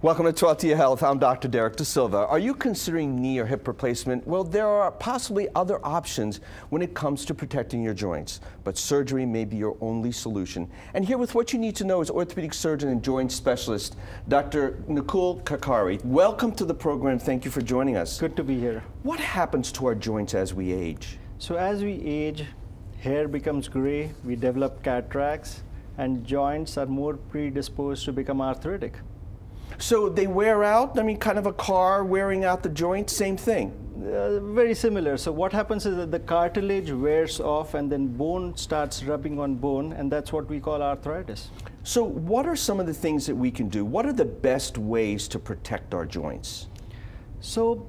Welcome to Talk to Your Health. I'm Dr. Derek De Silva. Are you considering knee or hip replacement? Well, there are possibly other options when it comes to protecting your joints, but surgery may be your only solution. And here with what you need to know is orthopedic surgeon and joint specialist, Dr. Karkare. Welcome to the program. Thank you for joining us. Good to be here. What happens to our joints as we age? So as we age, hair becomes gray, we develop cataracts, and joints are more predisposed to become arthritic. So they wear out? I mean, kind of a car wearing out the joint, same thing? Very similar. So what happens is that the cartilage wears off and then bone starts rubbing on bone, and that's what we call arthritis. So what are some of the things that we can do? What are the best ways to protect our joints? So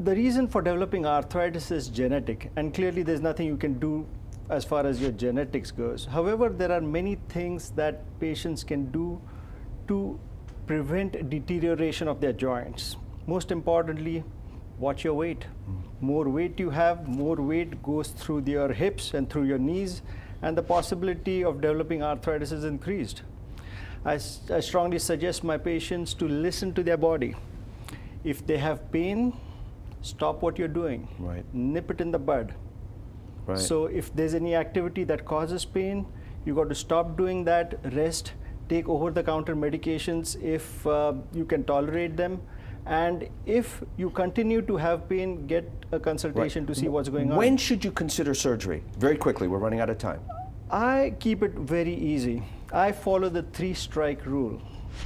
the reason for developing arthritis is genetic, and clearly there's nothing you can do as far as your genetics goes. However, there are many things that patients can do to prevent deterioration of their joints. Most importantly, watch your weight. More weight you have, more weight goes through your hips and through your knees, and the possibility of developing arthritis is increased. I strongly suggest my patients to listen to their body. If they have pain, stop what you're doing. Right. Nip it in the bud. Right. So if there's any activity that causes pain, you got to stop doing that, rest, take over-the-counter medications if you can tolerate them, and if you continue to have pain, get a consultation to see what's going on. When should you consider surgery? Very quickly, we're running out of time. I keep it very easy. I follow the 3-strike rule.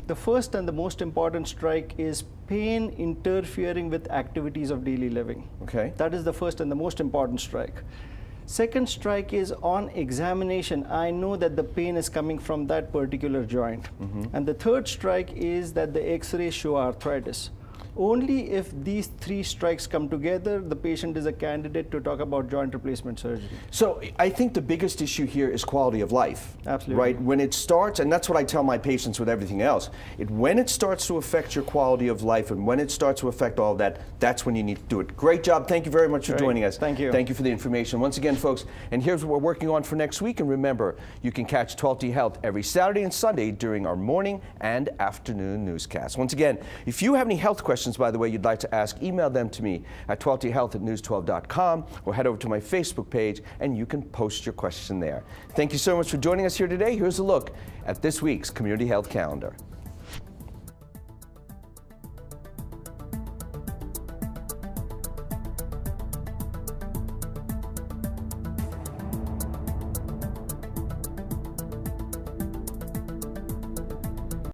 The first and the most important strike is pain interfering with activities of daily living. Okay. That is the first and the most important strike. Second strike is on examination. I know that the pain is coming from that particular joint. And the third strike is that the X-rays show arthritis. Only if these 3 strikes come together, the patient is a candidate to talk about joint replacement surgery. So I think the biggest issue here is quality of life. Absolutely. Right? When it starts, and that's what I tell my patients with everything else, when it starts to affect your quality of life and when it starts to affect all of that, that's when you need to do it. Great job. Thank you very much for joining us. Thank you. Thank you for the information. Once again, folks, and here's what we're working on for next week. And remember, you can catch 12 T Health every Saturday and Sunday during our morning and afternoon newscasts. Once again, if you have any health questions, by the way, you'd like to ask, email them to me at 12thehealth@news12.com or head over to my Facebook page and you can post your question there. Thank you so much for joining us here today. Here's a look at this week's Community Health Calendar.